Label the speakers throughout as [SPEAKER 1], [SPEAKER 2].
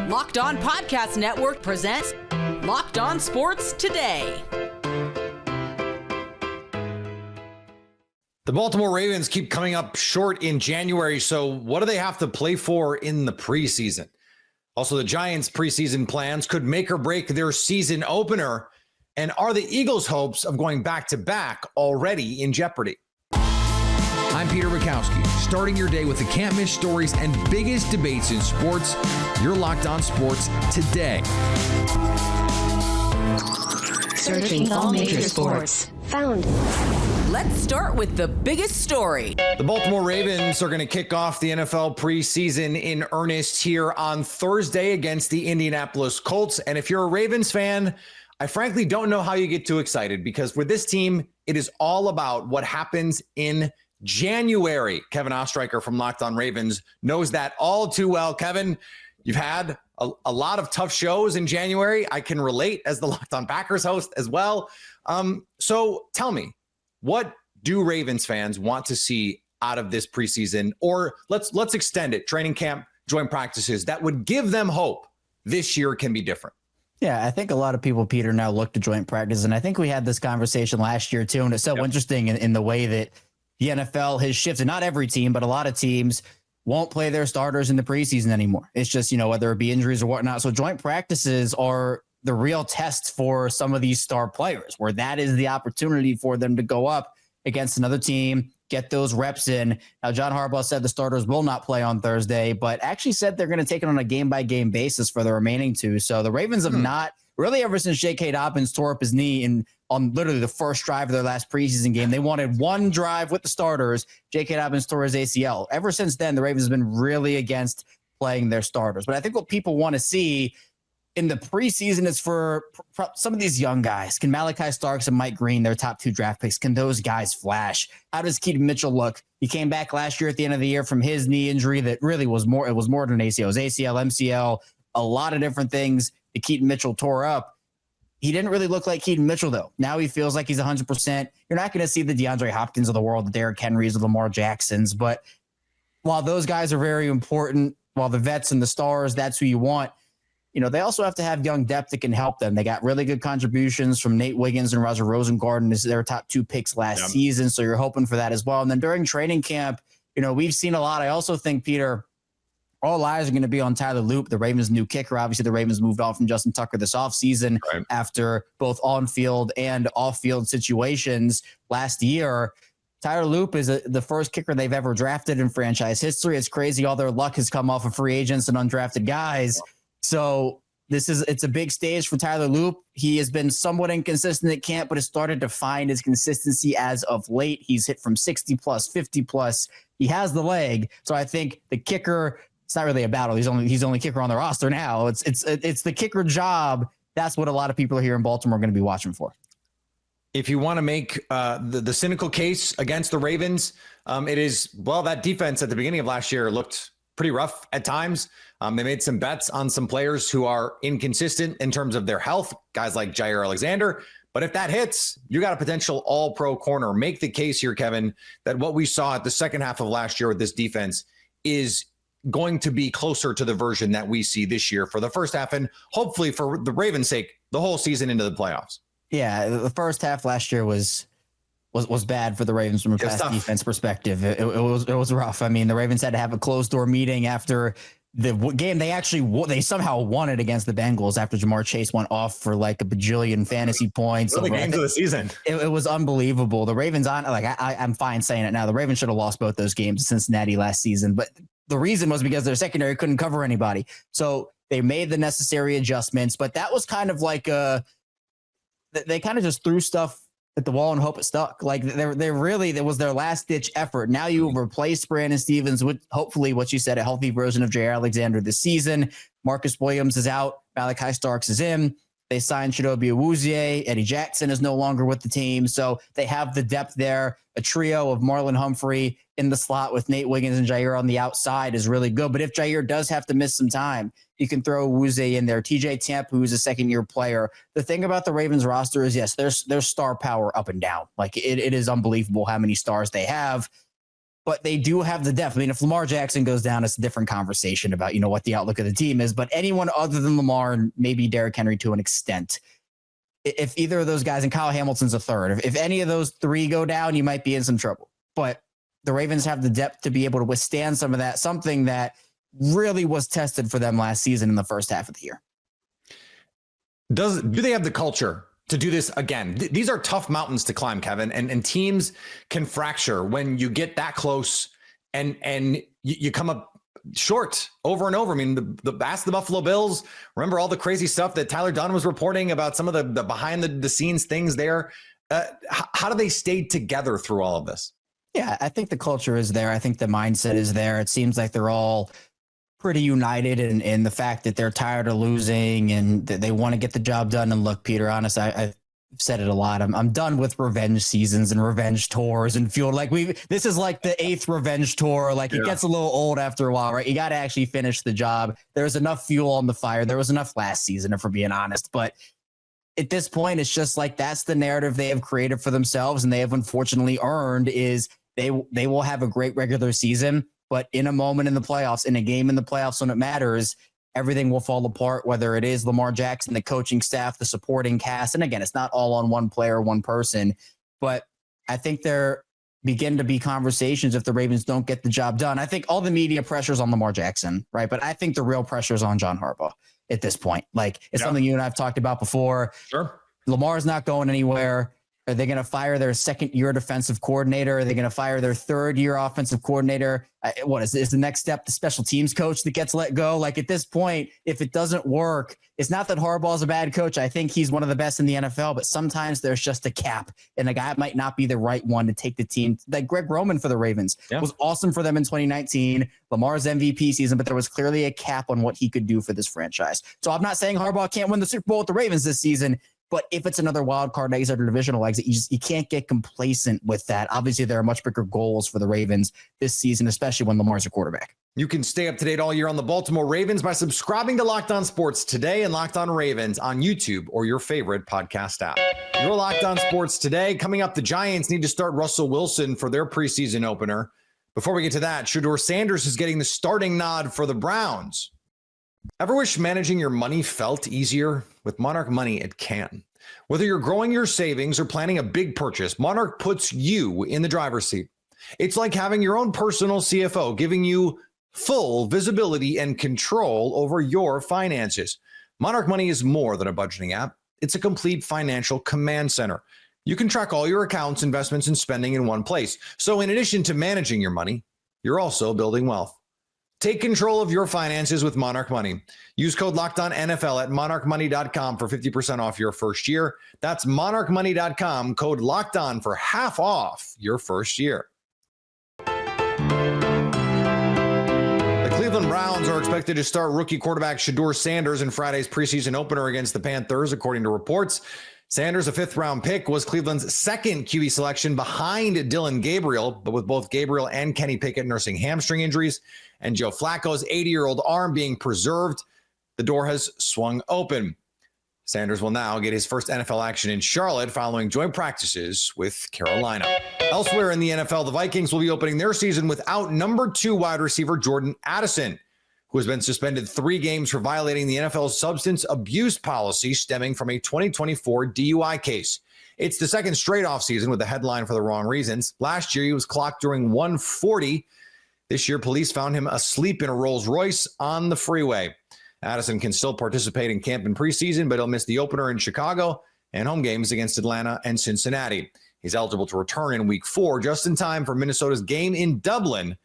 [SPEAKER 1] Locked On Podcast Network presents Locked On Sports Today.
[SPEAKER 2] The Baltimore Ravens keep coming up short in January, so what do they have to play for in the preseason? Also, the Giants' preseason plans could make or break their season opener. And are the Eagles' hopes of going back-to-back already in jeopardy?
[SPEAKER 3] I'm Peter Bukowski, starting your day with the can't-miss stories and biggest debates in sports. You're Locked On Sports Today.
[SPEAKER 4] Searching all major sports. Found.
[SPEAKER 1] Let's start with the biggest story.
[SPEAKER 2] The Baltimore Ravens are going to kick off the NFL preseason in earnest here on Thursday against the Indianapolis Colts. And if you're a Ravens fan, I frankly don't know how you get too excited, because with this team, it is all about what happens in January. Kevin Ostreicher from Locked On Ravens knows that all too well. Kevin, you've had a lot of tough shows in January. I can relate as the Locked On Packers host as well. So tell me, what do Ravens fans want to see out of this preseason? Or let's extend it, training camp, joint practices, that would give them hope this year can be different.
[SPEAKER 5] Yeah, I think a lot of people, Peter, now look to joint practice. And I think we had this conversation last year, too. And it's so interesting in the way that the NFL has shifted. Not every team, but a lot of teams won't play their starters in the preseason anymore. It's just, whether it be injuries or whatnot. So joint practices are the real test for some of these star players, where that is the opportunity for them to go up against another team, get those reps in. Now, John Harbaugh said the starters will not play on Thursday, but actually said they're going to take it on a game-by-game basis for the remaining two. So the Ravens have not really, ever since J.K. Dobbins tore up his knee on literally the first drive of their last preseason game. They wanted one drive with the starters. J.K. Dobbins tore his ACL. Ever since then, the Ravens have been really against playing their starters. But I think what people want to see in the preseason is for some of these young guys. Can Malachi Starks and Mike Green, their top 2 draft picks, can those guys flash? How does Keaton Mitchell look? He came back last year at the end of the year from his knee injury that really was more than an ACL. It was ACL, MCL, a lot of different things that Keaton Mitchell tore up. He didn't really look like Keaton Mitchell, though. Now he feels like he's 100%. You're not going to see the DeAndre Hopkins of the world, the Derrick Henrys, the Lamar Jacksons. But while those guys are very important, while the vets and the stars, that's who you want, they also have to have young depth that can help them. They got really good contributions from Nate Wiggins and Roger Rosengarten as their top 2 picks last season. So you're hoping for that as well. And then during training camp, we've seen a lot. I also think, Peter, all eyes are going to be on Tyler Loop, the Ravens' new kicker. Obviously, the Ravens moved on from Justin Tucker this offseason after both on-field and off-field situations last year. Tyler Loop is the first kicker they've ever drafted in franchise history. It's crazy. All their luck has come off of free agents and undrafted guys. So it's a big stage for Tyler Loop. He has been somewhat inconsistent at camp, but has started to find his consistency as of late. He's hit from 60 plus, 50 plus. He has the leg. So I think the kicker, it's not really a battle. He's only kicker on the roster now. It's the kicker job. That's what a lot of people here in Baltimore are going to be watching for.
[SPEAKER 2] If you want to make the cynical case against the Ravens, it is, that defense at the beginning of last year looked pretty rough at times. They made some bets on some players who are inconsistent in terms of their health, guys like Jair Alexander. But if that hits, you got a potential all-pro corner. Make the case here, Kevin, that what we saw at the second half of last year with this defense is going to be closer to the version that we see this year for the first half, and hopefully for the Ravens' sake, the whole season into the playoffs.
[SPEAKER 5] Yeah, the first half last year was bad for the Ravens from a pass defense perspective. It was rough. I mean, the Ravens had to have a closed door meeting after the game. They somehow won it against the Bengals after Jamar Chase went off for like a bajillion fantasy points.
[SPEAKER 2] The games of the season.
[SPEAKER 5] It was unbelievable. The Ravens I'm fine saying it now. The Ravens should have lost both those games to Cincinnati last season, but the reason was because their secondary couldn't cover anybody. So they made the necessary adjustments, but that was kind of like they kind of just threw stuff at the wall and hope it stuck. Like that was their last ditch effort. Now you've replaced Brandon Stevens with hopefully what you said, a healthy version of Jair Alexander this season. Marcus Williams is out. Malachi Starks is in. They signed Chidobe Awuzie. Eddie Jackson is no longer with the team. So they have the depth there. A trio of Marlon Humphrey in the slot with Nate Wiggins and Jair on the outside is really good. But if Jair does have to miss some time, you can throw Awuzie in there. TJ Temp, who's a second-year player. The thing about the Ravens roster is, yes, there's star power up and down. Like it is unbelievable how many stars they have. but they do have the depth. I mean, if Lamar Jackson goes down, it's a different conversation about, what the outlook of the team is. But anyone other than Lamar and maybe Derrick Henry to an extent, if either of those guys, and Kyle Hamilton's a third, if any of those three go down, you might be in some trouble. But the Ravens have the depth to be able to withstand some of that, something that really was tested for them last season in the first half of the year.
[SPEAKER 2] Do they have the culture to do this again? These are tough mountains to climb, Kevin, and teams can fracture when you get that close and you come up short over and over. I mean, ask the Buffalo Bills. Remember all the crazy stuff that Tyler Dunn was reporting about some of the behind the scenes things there. How do they stay together through all of this?
[SPEAKER 5] Yeah, I think the culture is there. I think the mindset is there. It seems like they're all pretty united in the fact that they're tired of losing and that they want to get the job done. And look, Peter, honestly, I've said it a lot. I'm done with revenge seasons and revenge tours and feel like this is like the 8th revenge tour. Like it gets a little old after a while, right? You got to actually finish the job. There's enough fuel on the fire. There was enough last season, if we're being honest, but at this point, it's just like, that's the narrative they have created for themselves. And they have unfortunately earned is they will have a great regular season, but in a moment in the playoffs, in a game in the playoffs when it matters, everything will fall apart, whether it is Lamar Jackson, the coaching staff, the supporting cast. And again, it's not all on one player, one person, but I think there begin to be conversations if the Ravens don't get the job done. I think all the media pressure's on Lamar Jackson, right? But I think the real pressure is on John Harbaugh at this point. Like it's something you and I've talked about before. Sure. Lamar's not going anywhere. Are they going to fire their second-year defensive coordinator? Are they going to fire their third-year offensive coordinator? What is the next step? The special teams coach that gets let go? Like at this point, if it doesn't work, it's not that Harbaugh's a bad coach. I think he's one of the best in the NFL, but sometimes there's just a cap, and the guy might not be the right one to take the team. Like Greg Roman for the Ravens was awesome for them in 2019, Lamar's MVP season, but there was clearly a cap on what he could do for this franchise. So I'm not saying Harbaugh can't win the Super Bowl with the Ravens this season, but if it's another wild card exit or divisional exit, you can't get complacent with that. Obviously, there are much bigger goals for the Ravens this season, especially when Lamar's a quarterback.
[SPEAKER 2] You can stay up to date all year on the Baltimore Ravens by subscribing to Locked On Sports Today and Locked On Ravens on YouTube or your favorite podcast app. You're Locked On Sports Today. Coming up, the Giants need to start Russell Wilson for their preseason opener. Before we get to that, Shedeur Sanders is getting the starting nod for the Browns. Ever wish managing your money felt easier? With Monarch Money, it can. Whether you're growing your savings or planning a big purchase, Monarch puts you in the driver's seat. It's like having your own personal CFO, giving you full visibility and control over your finances. Monarch Money is more than a budgeting app. It's a complete financial command center. You can track all your accounts, investments, and spending in one place. So in addition to managing your money, you're also building wealth. Take control of your finances with Monarch Money. Use code LOCKEDONNFL at monarchmoney.com for 50% off your first year. That's monarchmoney.com, code LOCKEDON for half off your first year. The Cleveland Browns are expected to start rookie quarterback Shedeur Sanders in Friday's preseason opener against the Panthers, according to reports. Sanders, a fifth-round pick, was Cleveland's second QB selection behind Dillon Gabriel, but with both Gabriel and Kenny Pickett nursing hamstring injuries and Joe Flacco's 80-year-old arm being preserved, the door has swung open. Sanders will now get his first NFL action in Charlotte following joint practices with Carolina. Elsewhere in the NFL, the Vikings will be opening their season without number 2 wide receiver Jordan Addison, who has been suspended 3 games for violating the NFL's substance abuse policy stemming from a 2024 DUI case. It's the second straight offseason with the headline for the wrong reasons. Last year, he was clocked during 1:40. This year, police found him asleep in a Rolls Royce on the freeway. Addison can still participate in camp in preseason, but he'll miss the opener in Chicago and home games against Atlanta and Cincinnati. He's eligible to return in week 4, just in time for Minnesota's game in Dublin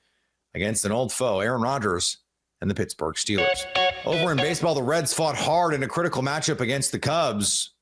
[SPEAKER 2] against an old foe, Aaron Rodgers and the Pittsburgh Steelers. Over in baseball, the Reds fought hard in a critical matchup against the Cubs.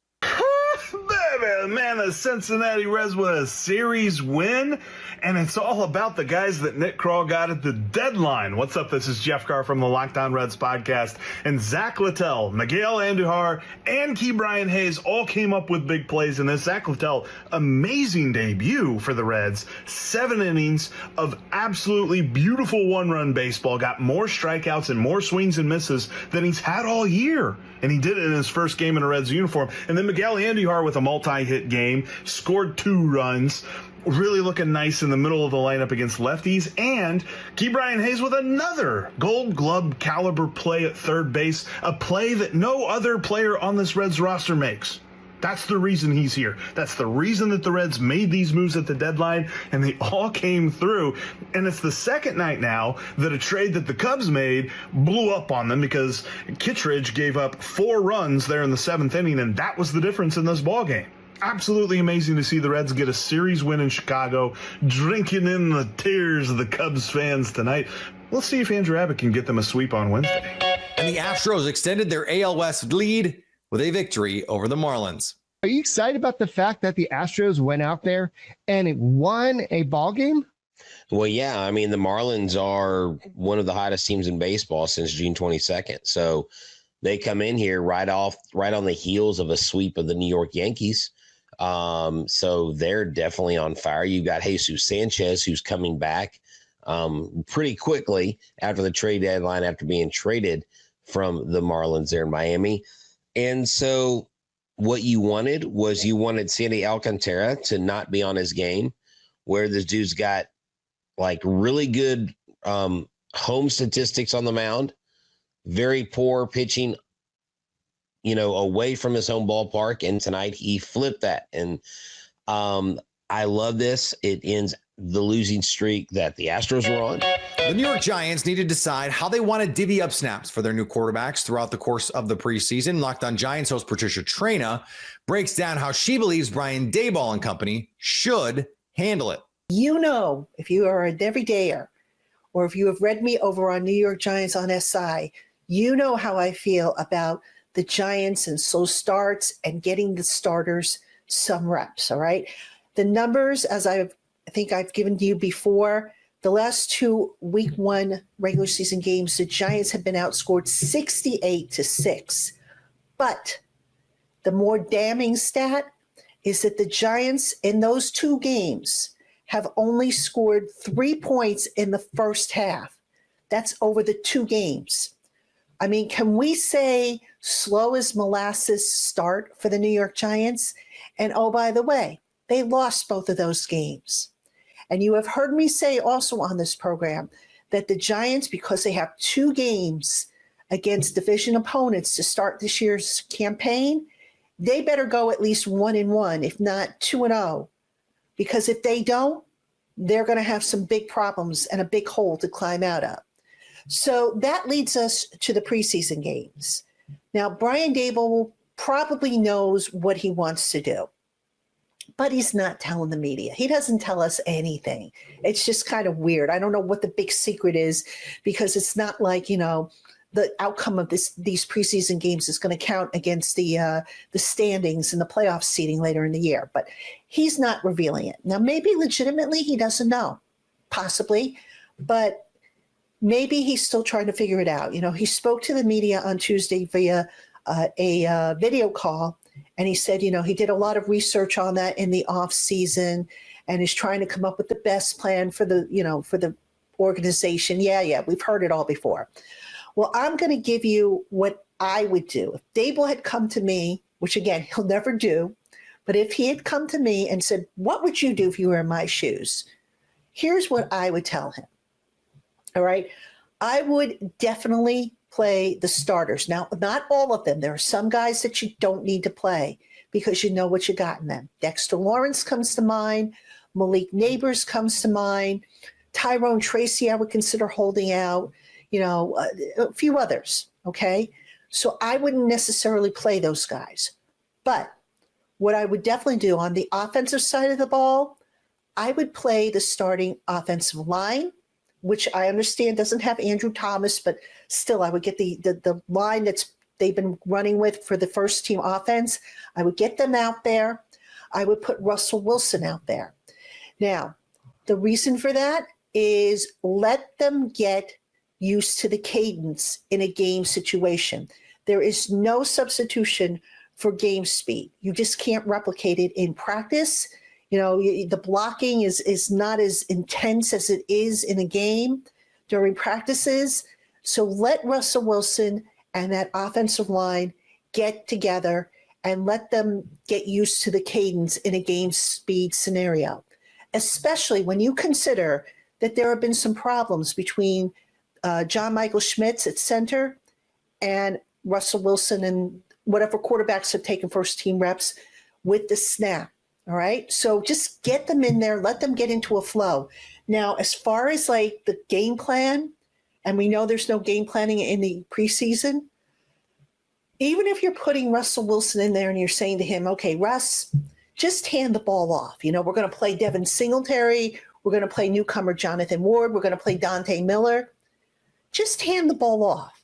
[SPEAKER 6] Man, the Cincinnati Reds with a series win, and it's all about the guys that Nick Kroll got at the deadline. What's up? This is Jeff Carr from the Locked On Reds podcast, and Zach Littell, Miguel Andujar, and Ke'Bryan Hayes all came up with big plays in this. Zach Littell, amazing debut for the Reds. 7 innings of absolutely beautiful one-run baseball, got more strikeouts and more swings and misses than he's had all year, and he did it in his first game in a Reds uniform. And then Miguel Andujar with a multi-hit game, scored 2 runs. really looking nice in the middle of the lineup against lefties, and Ke'Bryan Hayes with another Gold Glove caliber play at third base, a play that no other player on this Reds roster makes. That's the reason he's here. That's the reason that the Reds made these moves at the deadline, and they all came through. And it's the second night now that a trade that the Cubs made blew up on them because Kittredge gave up 4 runs there in the 7th inning, and that was the difference in this ballgame. Absolutely amazing to see the Reds get a series win in Chicago, drinking in the tears of the Cubs fans tonight. Let's see if Andrew Abbott can get them a sweep on Wednesday.
[SPEAKER 2] And the Astros extended their AL West lead with a victory over the Marlins.
[SPEAKER 7] Are you excited about the fact that the Astros went out there and won a ball game?
[SPEAKER 8] Well, yeah. I mean, the Marlins are one of the hottest teams in baseball since June 22nd. So they come in here right on the heels of a sweep of the New York Yankees. So they're definitely on fire. You've got Jesus Sanchez, who's coming back pretty quickly after the trade deadline, after being traded from the Marlins there in Miami. And so what you wanted Sandy Alcantara to not be on his game, where this dude's got like really good home statistics on the mound, very poor pitching, away from his home ballpark. And tonight he flipped that. And I love this. It ends the losing streak that the Astros were on.
[SPEAKER 2] The New York Giants need to decide how they want to divvy up snaps for their new quarterbacks throughout the course of the preseason. Locked On Giants host Patricia Traina breaks down how she believes Brian Daboll and company should handle it.
[SPEAKER 9] If you are an everydayer, or if you have read me over on New York Giants on SI, you know how I feel about the Giants and slow starts and getting the starters some reps, all right? The numbers, as I think I've given to you before, the last 2 week 1 regular season games, the Giants have been outscored 68-6. But the more damning stat is that the Giants in those 2 games have only scored 3 points in the first half. That's over the 2 games. I mean, can we say slow as molasses start for the New York Giants? And oh, by the way, they lost both of those games. And you have heard me say also on this program that the Giants, because they have 2 games against division opponents to start this year's campaign, they better go at least 1-1, if not 2-0. Because if they don't, they're going to have some big problems and a big hole to climb out of. So that leads us to the preseason games. Now, Brian Daboll probably knows what he wants to do, but he's not telling the media. He doesn't tell us anything. It's just kind of weird. I don't know what the big secret is, because it's not like, the outcome of these preseason games is going to count against the standings and the playoff seeding later in the year. But he's not revealing it. Now, maybe legitimately he doesn't know, possibly, but maybe he's still trying to figure it out. He spoke to the media on Tuesday via a video call, and he said, he did a lot of research on that in the off season and is trying to come up with the best plan for the organization. Yeah, we've heard it all before. Well, I'm going to give you what I would do. If Daboll had come to me, which again, he'll never do, but if he had come to me and said, what would you do if you were in my shoes? Here's what I would tell him. All right. I would definitely play the starters. Now, not all of them. There are some guys that you don't need to play because you know what you got in them. Dexter Lawrence comes to mind. Malik Neighbors comes to mind. Tyrone Tracy, I would consider holding out. A few others, okay? So I wouldn't necessarily play those guys. But what I would definitely do on the offensive side of the ball, I would play the starting offensive line, which I understand doesn't have Andrew Thomas, but still I would get the line they've been running with for the first team offense. I would get them out there. I would put Russell Wilson out there. Now, the reason for that is let them get used to the cadence in a game situation. There is no substitution for game speed. You just can't replicate it in practice. The blocking is not as intense as it is in a game during practices. So let Russell Wilson and that offensive line get together and let them get used to the cadence in a game speed scenario. especially when you consider that there have been some problems between John Michael Schmitz at center and Russell Wilson and whatever quarterbacks have taken first team reps with the snap. All right. So just get them in there, let them get into a flow. Now, as far as like the game plan, and we know there's no game planning in the preseason, even if you're putting Russell Wilson in there and you're saying to him, okay, Russ, just hand the ball off. We're going to play Devin Singletary. We're going to play newcomer Jonathan Ward. We're going to play Dante Miller. Just hand the ball off.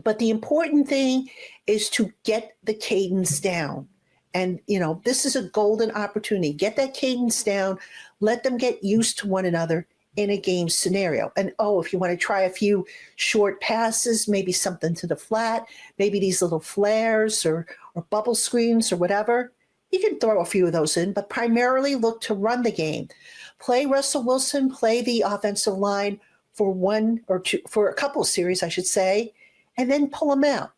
[SPEAKER 9] But the important thing is to get the cadence down. And, this is a golden opportunity. Get that cadence down. Let them get used to one another in a game scenario. And, if you want to try a few short passes, maybe something to the flat, maybe these little flares or bubble screens or whatever, you can throw a few of those in, but primarily look to run the game. Play Russell Wilson, play the offensive line for a couple of series, I should say, and then pull them out.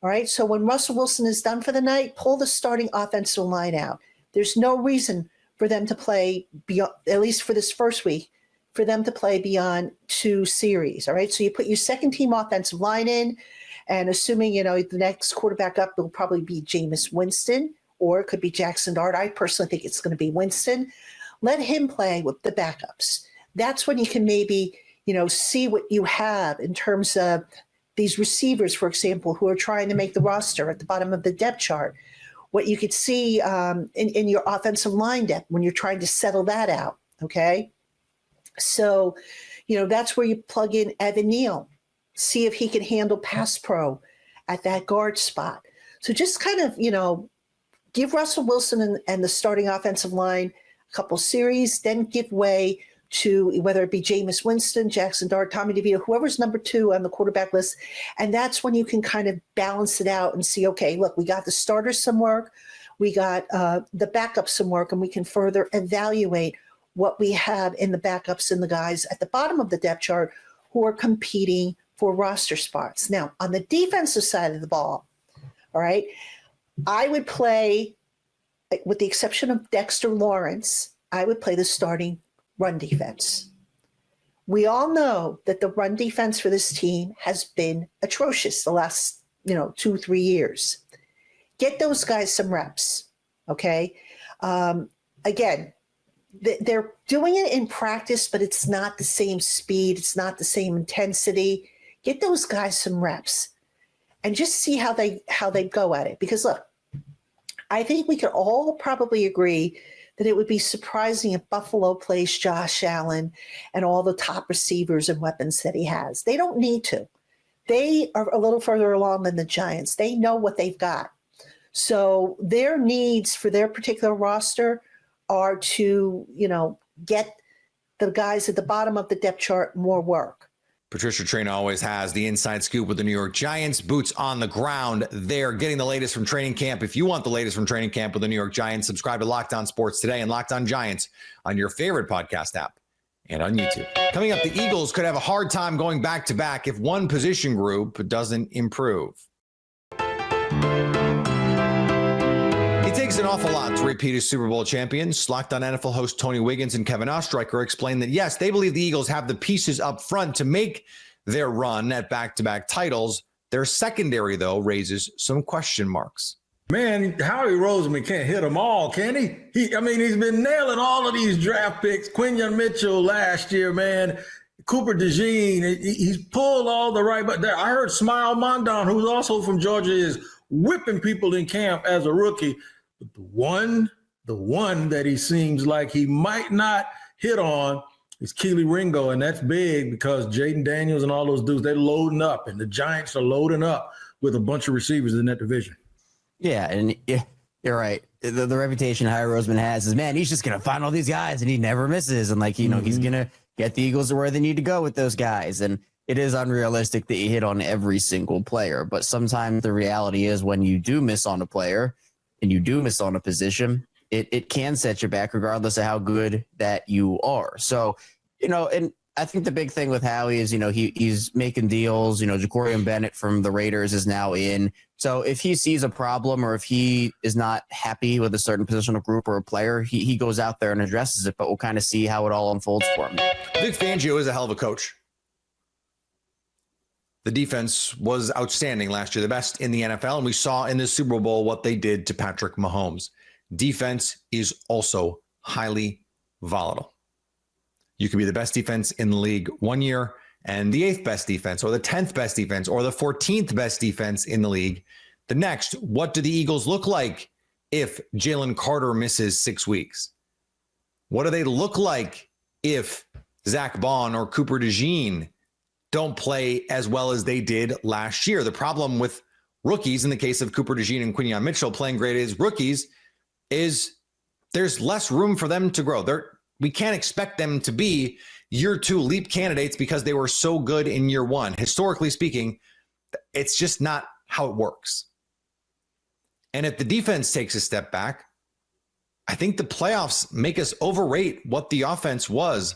[SPEAKER 9] All right. So when Russell Wilson is done for the night, pull the starting offensive line out. There's no reason for them to play beyond, at least for this first week, for them to play beyond 2 series. All right. So you put your second team offensive line in, and assuming, the next quarterback up will probably be Jameis Winston, or it could be Jackson Dart. I personally think it's going to be Winston. Let him play with the backups. That's when you can maybe, see what you have in terms of these receivers, for example, who are trying to make the roster at the bottom of the depth chart. What you could see in your offensive line depth when you're trying to settle that out, okay? So, that's where you plug in Evan Neal, see if he can handle pass pro at that guard spot. So just kind of, give Russell Wilson and the starting offensive line a couple series, then give way to whether it be Jameis Winston, Jackson Dart, Tommy DeVito, whoever's number 2 on the quarterback list. And that's when you can kind of balance it out and see, okay, look, we got the starters some work, we got the backups some work, and we can further evaluate what we have in the backups and the guys at the bottom of the depth chart who are competing for roster spots. Now, on the defensive side of the ball, all right, I would play, with the exception of Dexter Lawrence, I would play the starting run defense. We all know that the run defense for this team has been atrocious the last, 2-3 years. Get those guys some reps, okay? Again, they're doing it in practice, but it's not the same speed. It's not the same intensity. Get those guys some reps and just see how they go at it. Because look, I think we could all probably agree that it would be surprising if Buffalo plays Josh Allen and all the top receivers and weapons that he has. They don't need to. They are a little further along than the Giants. They know what they've got. So their needs for their particular roster are to, get the guys at the bottom of the depth chart more work.
[SPEAKER 2] Patricia Traina always has the inside scoop with the New York Giants. Boots on the ground. They're getting the latest from training camp. If you want the latest from training camp with the New York Giants, subscribe to Locked On Sports today and Locked On Giants on your favorite podcast app and on YouTube. Coming up, the Eagles could have a hard time going back-to-back if one position group doesn't improve. It takes an awful lot to repeat as Super Bowl champions. Locked On NFL host Tony Wiggins and Kevin Ostreicher explained that, yes, they believe the Eagles have the pieces up front to make their run at back-to-back titles. Their secondary, though, raises some question marks.
[SPEAKER 10] Man, Howie Roseman can't hit them all, can he? He's been nailing all of these draft picks. Quinyon Mitchell last year, man. Cooper DeJean, he's pulled all the right. But I heard Smile Mondon, who's also from Georgia, is whipping people in camp as a rookie. But the one that he seems like he might not hit on is Keely Ringo, and that's big because Jaden Daniels and all those dudes, they're loading up, and the Giants are loading up with a bunch of receivers in that division.
[SPEAKER 5] Yeah, and you're right. The reputation Howie Roseman has is, man, he's just going to find all these guys, and he never misses. And, he's going to get the Eagles to where they need to go with those guys. And it is unrealistic that you hit on every single player. But sometimes the reality is when you do miss on a player and you do miss on a position, it can set you back regardless of how good that you are. So, and I think the big thing with Howie is, he's making deals. Jacorian Bennett from the Raiders is now in. So if he sees a problem or if he is not happy with a certain positional group or a player, he goes out there and addresses it. But we'll kind of see how it all unfolds for him.
[SPEAKER 2] Vic Fangio is a hell of a coach. The defense was outstanding last year, the best in the NFL. And we saw in the Super Bowl what they did to Patrick Mahomes. Defense is also highly volatile. You could be the best defense in the league one year and the 8th best defense or the 10th best defense or the 14th best defense in the league. The next, what do the Eagles look like if Jalen Carter misses 6 weeks? What do they look like if Zach Bond or Cooper DeJean don't play as well as they did last year? The problem with rookies, in the case of Cooper DeJean and Quinyon Mitchell playing great as rookies, is there's less room for them to grow. We can't expect them to be year 2 leap candidates because they were so good in year 1. Historically speaking, it's just not how it works. And if the defense takes a step back, I think the playoffs make us overrate what the offense was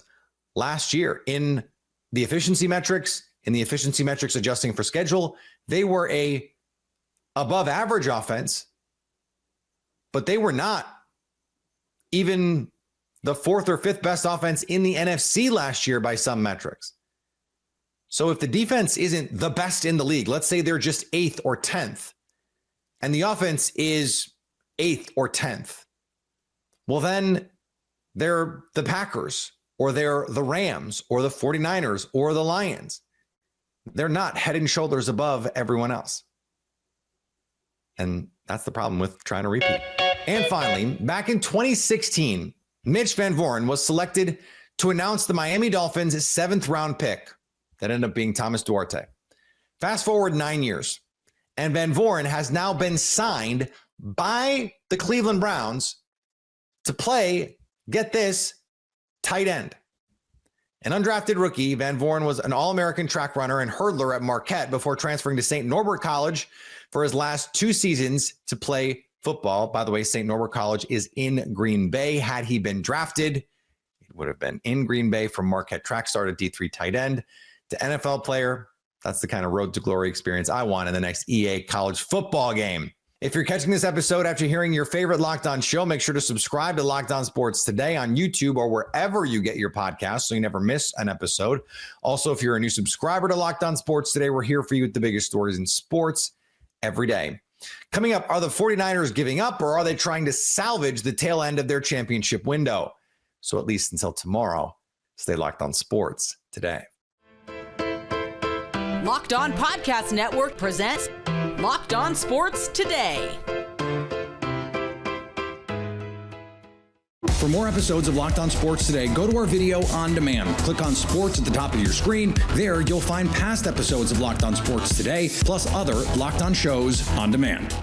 [SPEAKER 2] last year in the efficiency metrics, adjusting for schedule. They were a above average offense, but they were not even the 4th or 5th best offense in the NFC last year by some metrics. So if the defense isn't the best in the league, let's say they're just 8th or 10th, and the offense is 8th or 10th, well, then they're the Packers or they're the Rams or the 49ers or the Lions. They're not head and shoulders above everyone else. And that's the problem with trying to repeat. And finally, back in 2016, Mitch Van Vooren was selected to announce the Miami Dolphins' 7th round pick. That ended up being Thomas Duarte. Fast forward 9 years, and Van Vooren has now been signed by the Cleveland Browns to play, get this, tight end. An undrafted rookie, Van Vooren was an All-American track runner and hurdler at Marquette before transferring to St. Norbert College for his last 2 seasons to play football. By the way, St. Norbert College is in Green Bay. Had he been drafted, it would have been in Green Bay from Marquette track star to D3 tight end to NFL player. That's the kind of road to glory experience I want in the next EA college football game. If you're catching this episode after hearing your favorite Locked On show, make sure to subscribe to Locked On Sports Today on YouTube or wherever you get your podcasts so you never miss an episode. Also, if you're a new subscriber to Locked On Sports Today, we're here for you with the biggest stories in sports every day. Coming up, are the 49ers giving up or are they trying to salvage the tail end of their championship window? So at least until tomorrow, stay locked on sports today.
[SPEAKER 1] Locked On Podcast Network presents Locked On Sports Today.
[SPEAKER 3] For more episodes of Locked On Sports Today, go to our video on demand. Click on sports at the top of your screen. There, you'll find past episodes of Locked On Sports Today, plus other Locked On shows on demand.